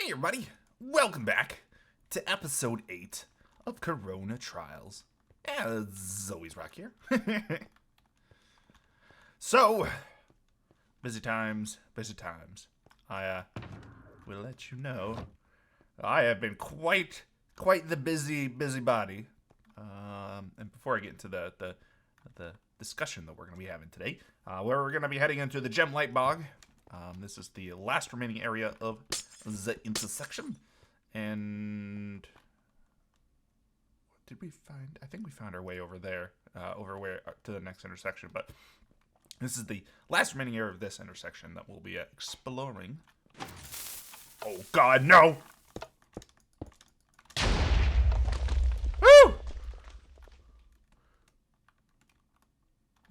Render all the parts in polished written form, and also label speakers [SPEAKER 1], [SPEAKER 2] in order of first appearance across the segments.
[SPEAKER 1] Hey everybody, welcome back to episode 8 of Corona Trials. As always, Rock here. So, busy times. I will let you know I have been quite the busybody. And before I get into the discussion that we're going to be having today, where we're going to be heading into the Gem Light Bog. This is the last remaining area of the intersection. And what did we find? I think we found our way over there, to the next intersection. But this is the last remaining area of this intersection that we'll be exploring. Oh God, no! Woo!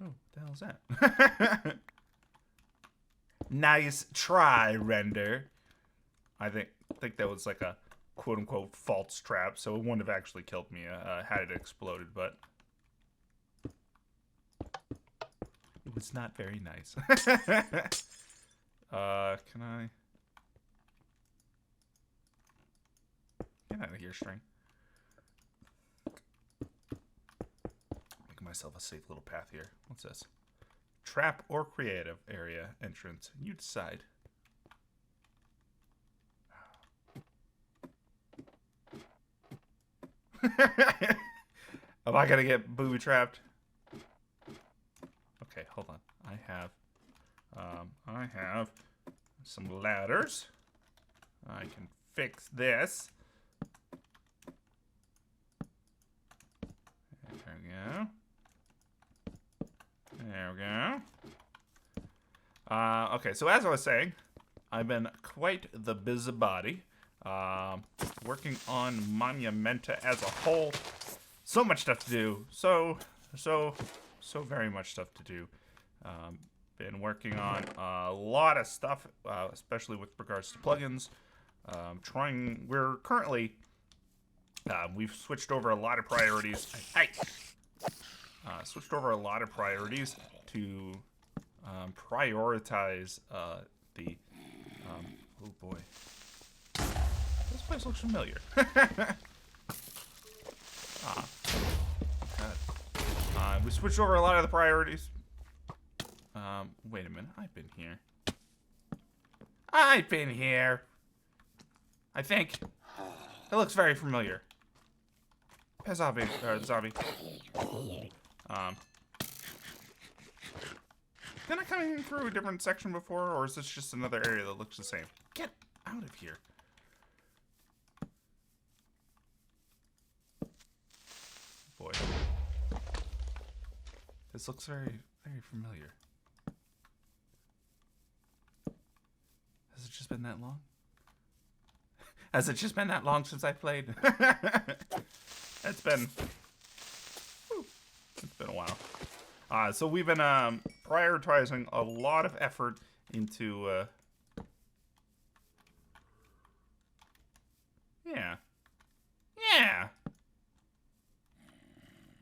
[SPEAKER 1] Oh, what the hell is that? Nice try, Render. I think that was like a quote-unquote false trap, so it wouldn't have actually killed me had it exploded, but it was not very nice. Can I get out of here, string? Making myself a safe little path here. What's this? Trap or creative area entrance. You decide. Am I gonna get booby trapped? Okay, hold on. I have some ladders. I can fix this. There we go. There we go. Okay, so as I was saying, I've been quite the busybody. Working on Monumental as a whole. So much stuff to do. So very much stuff to do. Been working on a lot of stuff, especially with regards to plugins. We're currently, we've switched over a lot of priorities. Switched over a lot of priorities to prioritize the, oh boy. This place looks familiar. We switched over a lot of the priorities. Wait a minute. I've been here. I think. It looks very familiar. Zombie. Didn't I come in through a different section before, or is this just another area that looks the same? Get out of here. Boy. This looks very familiar. Has it just been that long? Has it just been that long since I played? It's been a while. So we've been prioritizing a lot of effort into yeah.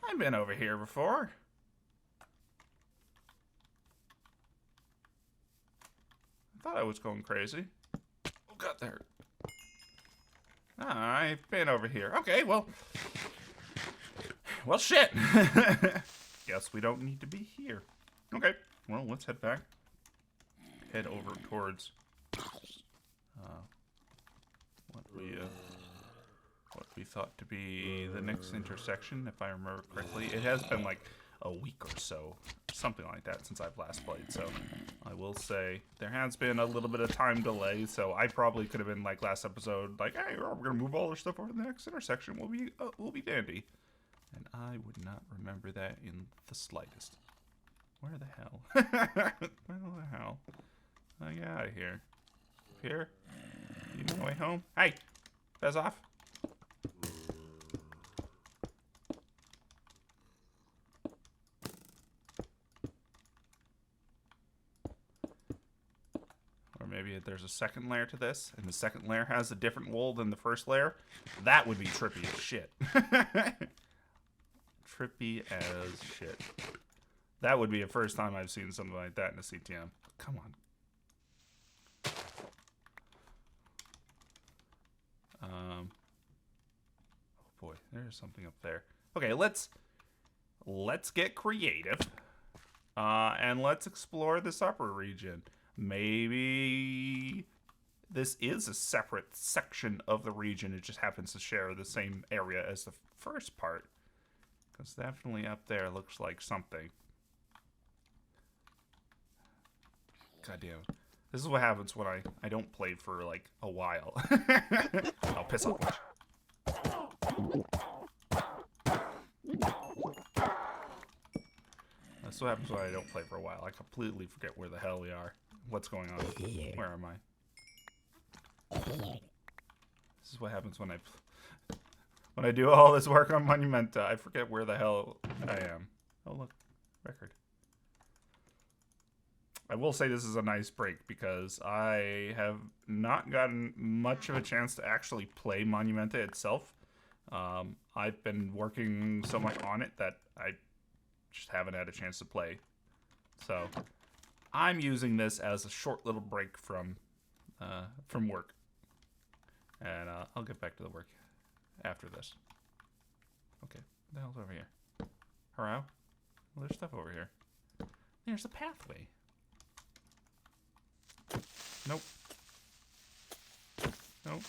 [SPEAKER 1] I've been over here before. I thought I was going crazy. Oh God, there. I've been over here. Okay, well, shit. Guess we don't need to be here. Okay, well, let's head back. Head over towards what we thought to be the next intersection, if I remember correctly. It has been like a week or so, something like that, since I've last played. So I will say there has been a little bit of time delay. So I probably could have been like last episode, like, hey, we're gonna move all our stuff over to the next intersection. We'll be dandy. And I would not remember that in the slightest. Where the hell? Where the hell? I get out of here. Here? You know my way home? Hey! Fez off. Or maybe there's a second layer to this, and the second layer has a different wool than the first layer. That would be trippy as shit. Trippy as shit. That would be the first time I've seen something like that in a CTM. Come on. There's something up there. Okay, let's get creative. And let's explore this upper region. Maybe this is a separate section of the region. It just happens to share the same area as the first part. Because definitely up there looks like something. God damn. This is what happens when I don't play for like a while. I'll piss off much. That's what happens when I don't play for a while. I completely forget where the hell we are. What's going on? Where am I? This is what happens when I do all this work on Monumenta. I forget where the hell I am. Oh look, record. I will say this is a nice break because I have not gotten much of a chance to actually play Monumenta itself. I've been working so much on it that I just haven't had a chance to play. So I'm using this as a short little break from work. And I'll get back to the work after this. Okay, what the hell's over here? Hello? Well, there's stuff over here. There's a pathway. Nope. Nope.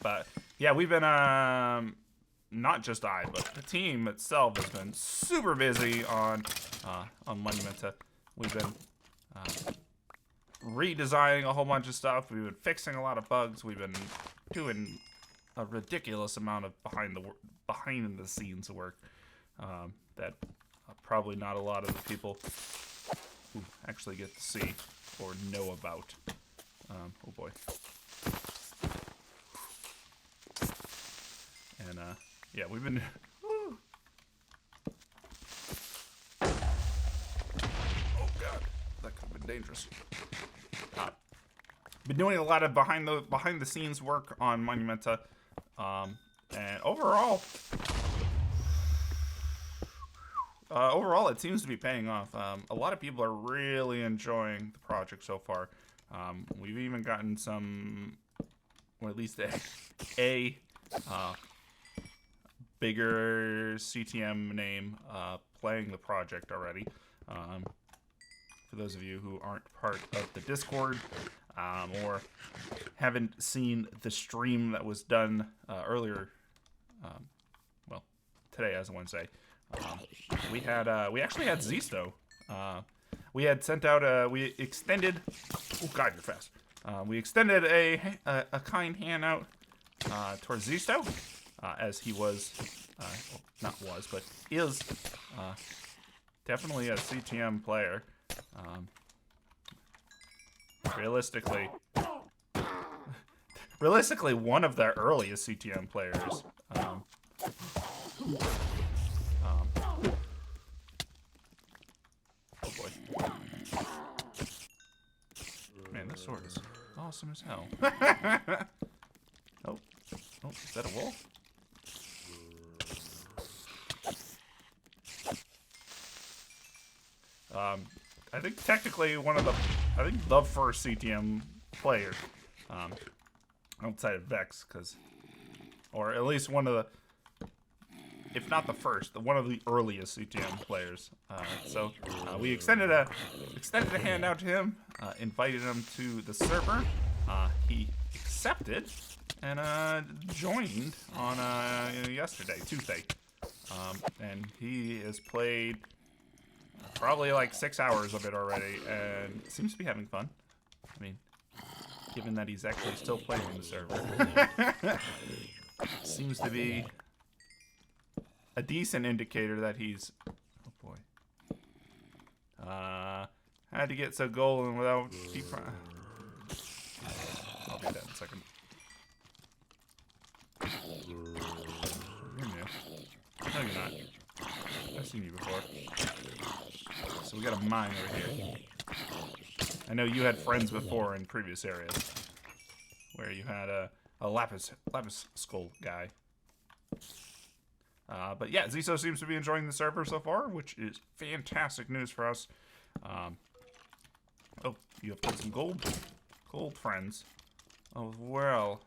[SPEAKER 1] But yeah, we've been not just I, but the team itself has been super busy on Monumenta. We've been redesigning a whole bunch of stuff. We've been fixing a lot of bugs. We've been doing a ridiculous amount of behind the scenes work that probably not a lot of the people who actually get to see or know about. Oh boy. And yeah, we've been woo. Oh god, that could have been dangerous. Been doing a lot of behind the scenes work on Monumenta, and overall it seems to be paying off. A lot of people are really enjoying the project so far. We've even gotten some, or at least a bigger CTM name playing the project already. For those of you who aren't part of the Discord, or haven't seen the stream that was done earlier, well, today as Wednesday, we actually had Zisto. We had sent out we extended. Oh god, you're fast. We extended a kind hand out towards Zisto, as he was, well, not was, but is definitely a CTM player. Realistically, one of the earliest CTM players. Oh boy. Man, this sword is awesome as hell. Oh, is that a wolf? I think technically the first CTM player, outside of Vex, or at least one of the, if not the first, one of the earliest CTM players. So we extended a hand out to him, invited him to the server. He accepted and joined on Tuesday, and he has played probably like 6 hours of it already, and seems to be having fun. I mean, given that he's actually still playing on the server, seems to be a decent indicator that he's. Oh boy. Had to get so golden without deep. I'll do that in a second. You're new. No, you're not. I've seen you before. So we got a mine over here. I know you had friends before in previous areas where you had a lapis skull guy. But yeah, Ziso seems to be enjoying the server so far, which is fantastic news for us. Oh, you have got some gold friends. Oh well.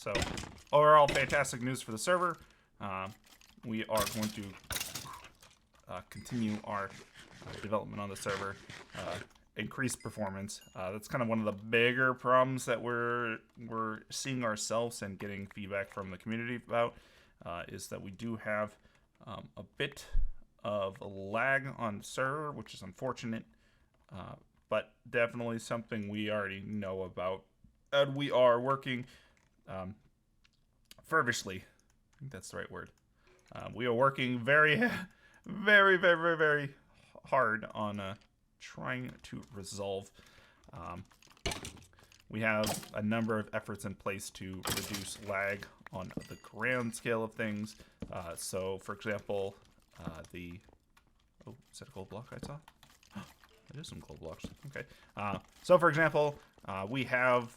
[SPEAKER 1] So overall, fantastic news for the server. We are going to continue our development on the server, increase performance. That's kind of one of the bigger problems that we're seeing ourselves and getting feedback from the community about, is that we do have a bit of a lag on the server, which is unfortunate, but definitely something we already know about, and we are working fervently. I think that's the right word. We are working very, very, very, very, very hard on trying to resolve. We have a number of efforts in place to reduce lag on the grand scale of things. So, for example, is that a gold block I saw? It is some gold blocks. Okay. So, for example, we have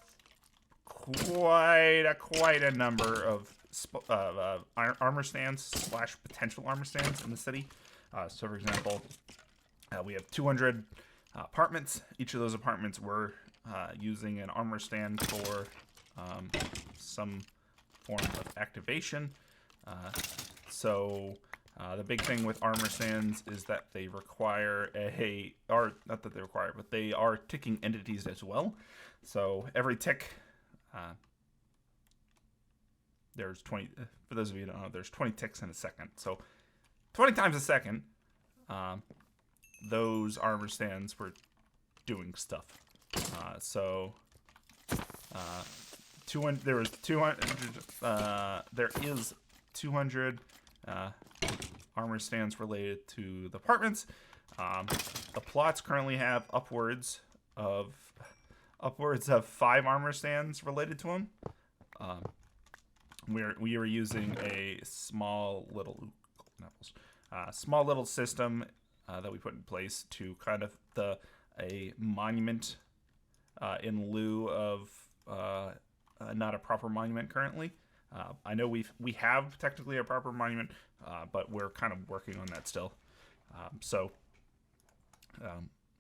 [SPEAKER 1] quite a number of armor stands / potential armor stands in the city. So, for example, we have 200 apartments. Each of those apartments we're using an armor stand for some form of activation. So the big thing with armor stands is that they require not that they require, but they are ticking entities as well. So every tick, there's 20, for those of you who don't know, there's 20 ticks in a second. So 20 times a second, those armor stands were doing stuff. There is 200 armor stands related to the apartments. The plots currently have upwards of 5 armor stands related to them. We are using a small little system that we put in place to kind of a monument in lieu of not a proper monument currently. I know we have technically a proper monument, but we're kind of working on that still.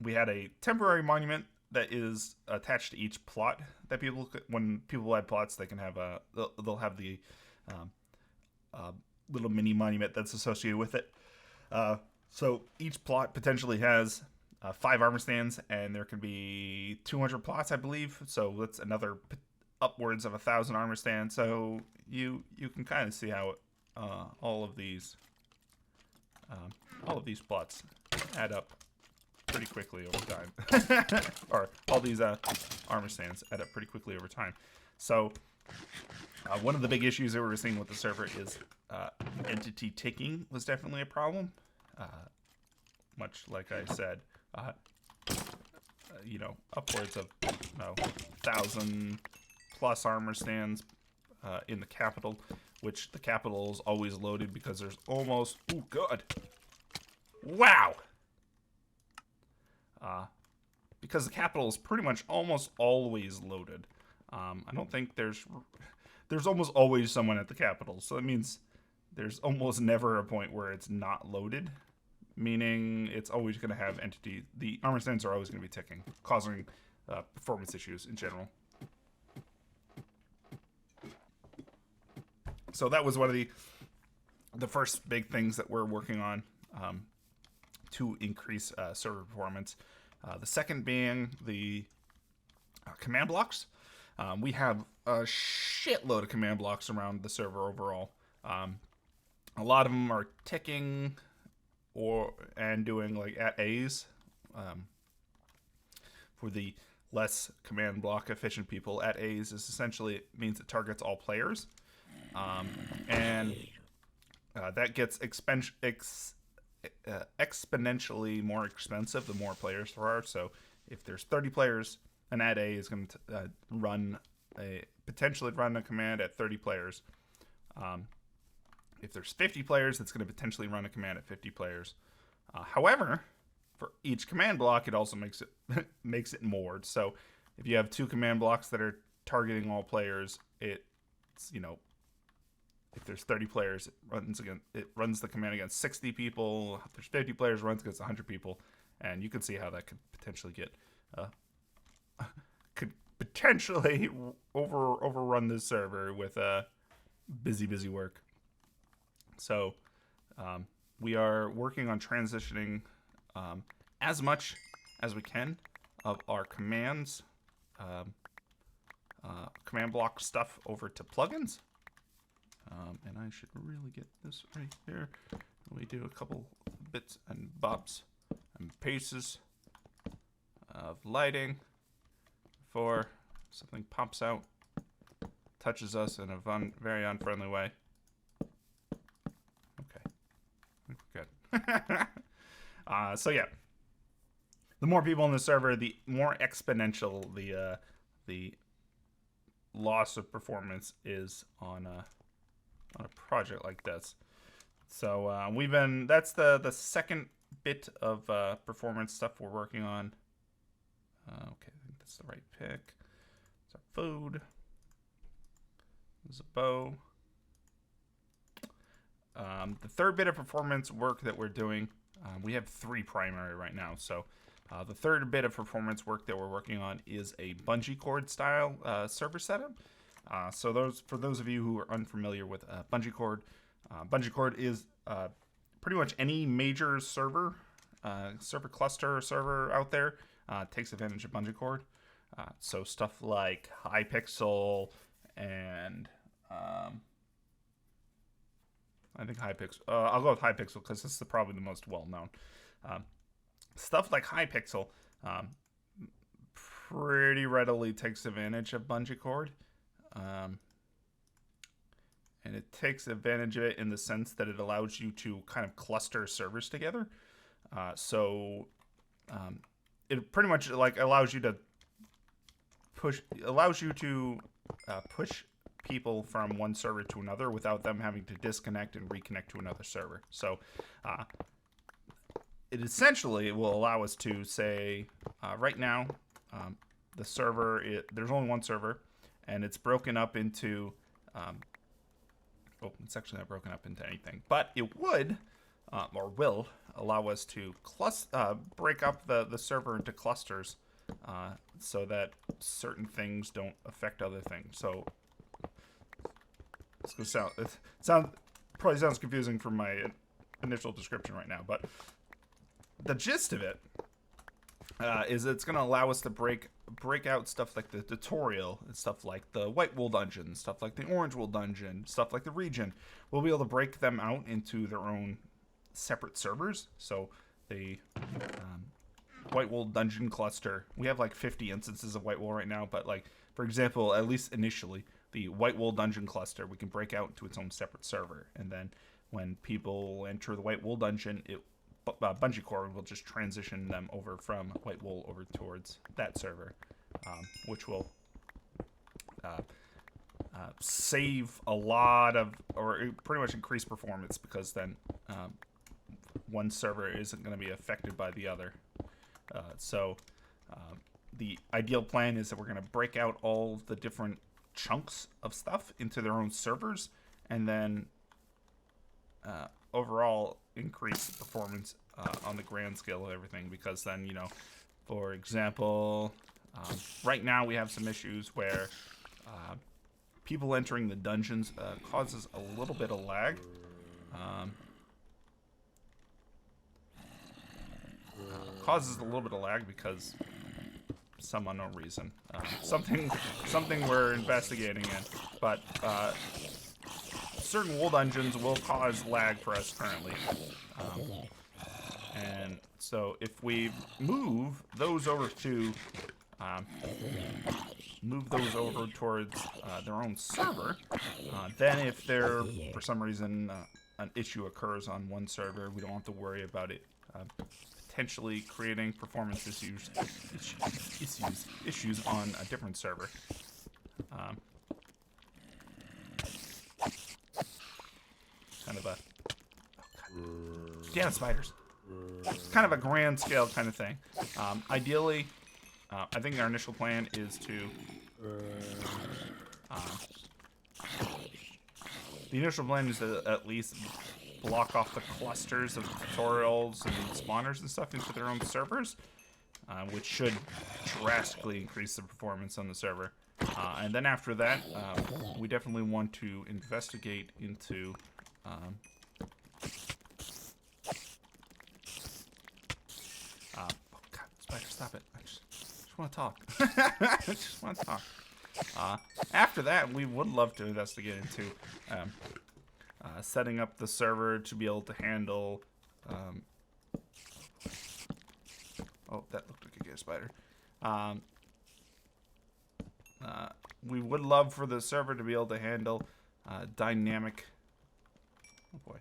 [SPEAKER 1] We had a temporary monument that is attached to each plot that when people add plots, they can have they'll have the little mini monument that's associated with it. So each plot potentially has 5 armor stands, and there can be 200 plots, I believe. So that's another upwards of 1,000 armor stands. So you can kind of see how all of these plots add up pretty quickly over time. Or all these armor stands add up pretty quickly over time. So one of the big issues that we're seeing with the server is entity ticking was definitely a problem. Much like I said, upwards of 1,000 plus armor stands in the capital, which the capital is always loaded because there's almost... Oh, God. Wow! Because the capital is pretty much almost always loaded. I don't think there's almost always someone at the capital, so that means there's almost never a point where it's not loaded, meaning it's always going to have entity. The armor stands are always going to be ticking, causing performance issues in general. So that was one of the first big things that we're working on to increase server performance. The second being the command blocks. We have a shitload of command blocks around the server overall. A lot of them are ticking and doing like @A's. For the less command block efficient people, @A's is essentially, it means it targets all players. And that gets exponentially more expensive the more players there are. So if there's 30 players, an @A is going to potentially run a command at 30 players. If there's 50 players, it's going to potentially run a command at 50 players. However, for each command block, it also makes it moored. So if you have 2 command blocks that are targeting all players, it's if there's 30 players, it runs the command against 60 people. If there's 50 players, it runs against 100 people, and you can see how that could potentially get potentially overrun this server with busy work. So we are working on transitioning as much as we can of our commands, command block stuff over to plugins. And I should really get this right here. We do a couple bits and bobs and pieces of lighting before something pops out, touches us in a very unfriendly way. Okay, good. So yeah, the more people on the server, the more exponential the loss of performance is on a project like this. So that's the second bit of performance stuff we're working on. Okay, I think that's the right pick. It's our food. There's a bow. The third bit of performance work that we're doing, we have 3 primary right now. So the third bit of performance work that we're working on is a bungee cord style server setup. So for those of you who are unfamiliar with bungee cord is pretty much any major server cluster server out there takes advantage of bungee cord. So stuff like Hypixel and I think Hypixel. I'll go with Hypixel because this is probably the most well-known. Stuff like Hypixel pretty readily takes advantage of bungee cord. And it takes advantage of it in the sense that it allows you to kind of cluster servers together. It pretty much like allows you to push people from one server to another without them having to disconnect and reconnect to another server. So it essentially will allow us to say right now the server there's only one server and it's broken up into it's actually not broken up into anything, but it would or will allow us to break up the server into clusters so that certain things don't affect other things. So it's gonna probably sounds confusing from my initial description right now, but the gist of it is it's going to allow us to break out stuff like the tutorial and stuff like the white wool dungeon, stuff like the orange wool dungeon, stuff like the region. We'll be able to break them out into their own separate servers. So the white wool dungeon cluster, we have like 50 instances of white wool right now, but like for example, at least initially, the white wool dungeon cluster we can break out into its own separate server, and then when people enter the white wool dungeon, bungee cord will just transition them over from white wool over towards that server, which will save a lot of, or pretty much increase performance, because then one server isn't going to be affected by the other. So the ideal plan is that we're going to break out all the different chunks of stuff into their own servers, and then overall increase performance on the grand scale of everything, because then, you know, for example, right now we have some issues where people entering the dungeons causes a little bit of lag. Causes a little bit of lag because some unknown reason. Something we're investigating in, but certain wool dungeons will cause lag for us currently. And so if we move those over to towards their own server, then if there for some reason an issue occurs on one server, we don't have to worry about it potentially creating performance issues on a different server. Kind of a damn spiders. Kind of a grand scale kind of thing. Ideally, I think our initial plan is to at least block off the clusters of tutorials and spawners and stuff into their own servers, which should drastically increase the performance on the server. And then after that, we definitely want to investigate into oh god, Spider, stop it. I just want to talk. I just want to talk. After that, we would love to investigate into setting up the server to be able to handle oh, that looked like a gay spider. We would love for the server to be able to handle dynamic. Oh boy,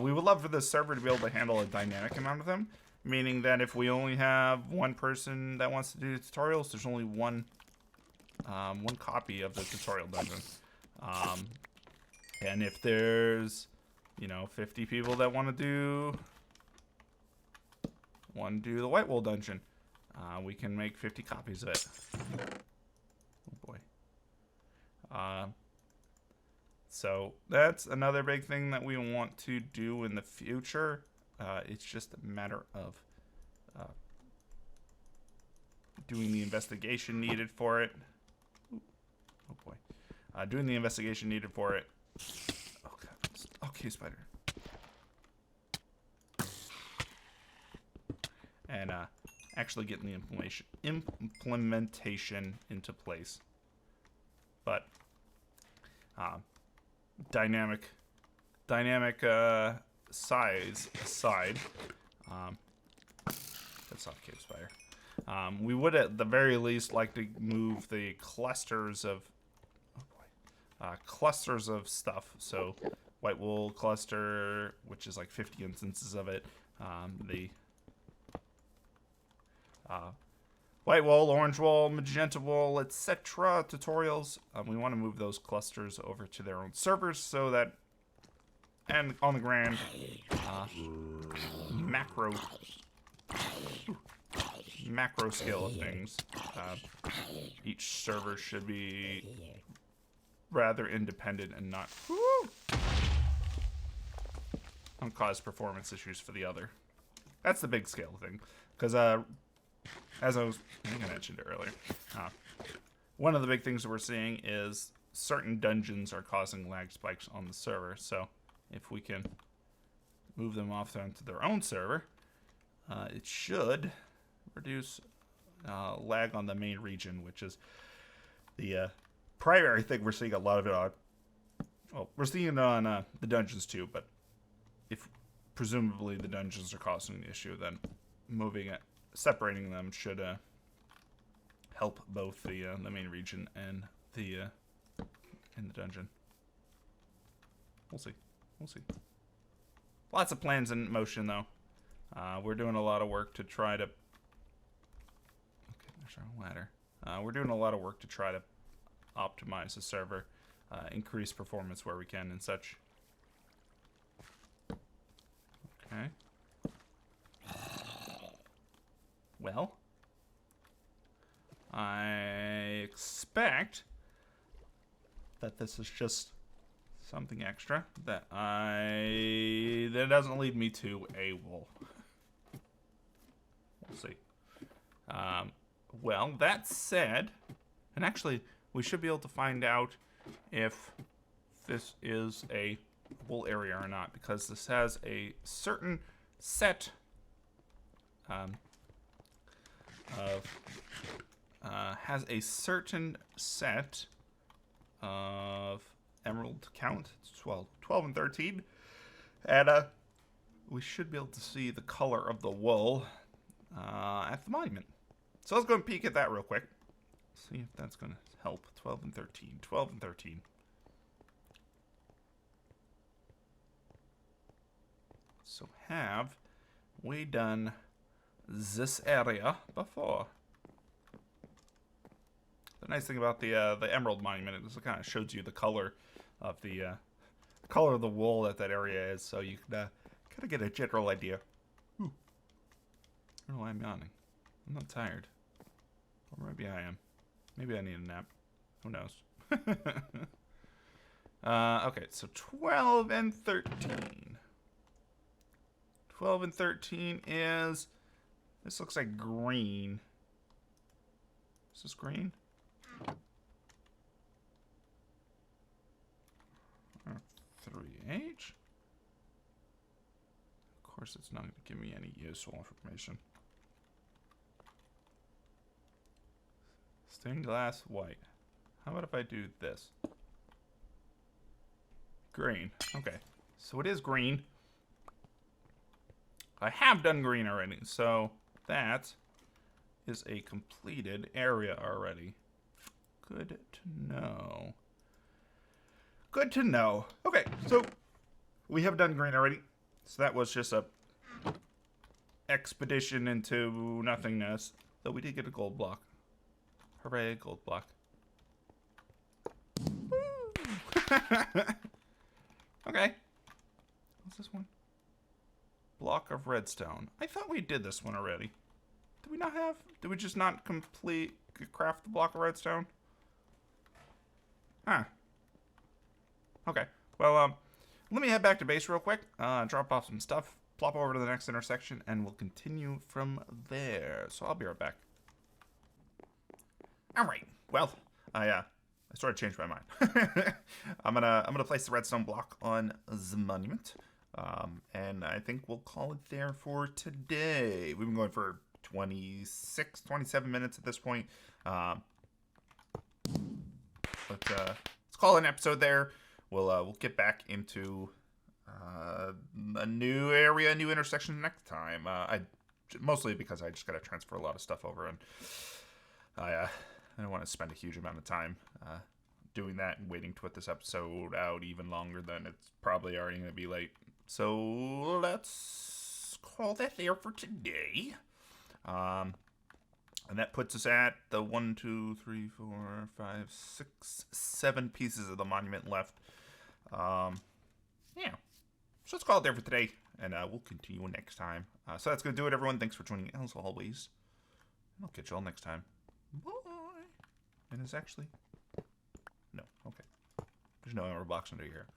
[SPEAKER 1] we would love for the server to be able to handle a dynamic amount of them, meaning that if we only have one person that wants to do tutorials, there's only one copy of the tutorial dungeon. And if there's 50 people that want to do the White Wool dungeon, we can make 50 copies of it. Oh boy. So that's another big thing that we want to do in the future. It's just a matter of doing the investigation needed for it. Ooh. Oh boy. Doing the investigation needed for it. Oh god. Okay, spider. And actually getting the implementation into place. But dynamic size aside, that's not a cave spider. We would at the very least like to move the clusters of stuff. So White Wool cluster, which is like 50 instances of it. The White Wool, Orange Wool, Magenta Wool, etc. tutorials. We want to move those clusters over to their own servers so that, and on the grand macro scale of things, each server should be rather independent and not cause performance issues for the other. That's the big scale thing, because as I think I mentioned earlier, one of the big things that we're seeing is certain dungeons are causing lag spikes on the server. So if we can move them off onto their own server, it should reduce lag on the main region, which is the primary thing we're seeing a lot of it on. Well, we're seeing it on the dungeons too, but if presumably the dungeons are causing the issue, then separating them should help both the main region and the dungeon. We'll see. Lots of plans in motion, though. We're doing a lot of work to try to. Okay, there's our ladder. We're doing a lot of work to try to optimize the server, increase performance where we can, and such. Okay. Well, I expect that this is just something extra that doesn't lead me to a wool. We'll see. Well, that said, and actually, we should be able to find out if this is a wool area or not, because this has a certain set of emerald count. It's 12 and 13, and we should be able to see the color of the wool at the monument. So let's go and peek at that real quick, see if that's going to help. 12 and 13. So have we done this area before? The nice thing about the Emerald Monument is it kind of shows you the color of the wool that area is, so you can kind of get a general idea. Ooh. I don't know why I'm yawning. I'm not tired. Or maybe I am. Maybe I need a nap. Who knows? Okay, so 12 and 13. 12 and 13 is... This looks like green. Is this green? 3H? Of course, it's not going to give me any useful information. Stained glass white. How about if I do this? Green. Okay. So it is green. I have done green already, so that is a completed area already. Good to know. Good to know. Okay, so we have done green already. So that was just a expedition into nothingness. Though we did get a gold block. Hooray, gold block. Okay. What's this one? Block of redstone. I thought we did this one already. Did we not have? Did we just not craft the block of redstone? Huh. Okay. Well, let me head back to base real quick. Drop off some stuff. Plop over to the next intersection, and we'll continue from there. So I'll be right back. All right. Well, I sort of changed my mind. I'm gonna place the redstone block on the monument, and I think we'll call it there for today. We've been going for 26, 27 minutes at this point. But let's call it an episode there. We'll get back into a new area, a new intersection next time. Mostly because I just got to transfer a lot of stuff over, and I don't want to spend a huge amount of time doing that and waiting to put this episode out even longer than it's probably already going to be late. So let's call that there for today. And that puts us at the 1, 2, 3, 4, 5, 6, 7 pieces of the monument left. Yeah. So let's call it there for today, and we'll continue next time. So that's going to do it, everyone. Thanks for joining, as always. I'll catch you all next time. Bye. And it's actually... No, okay. There's no armor box under here.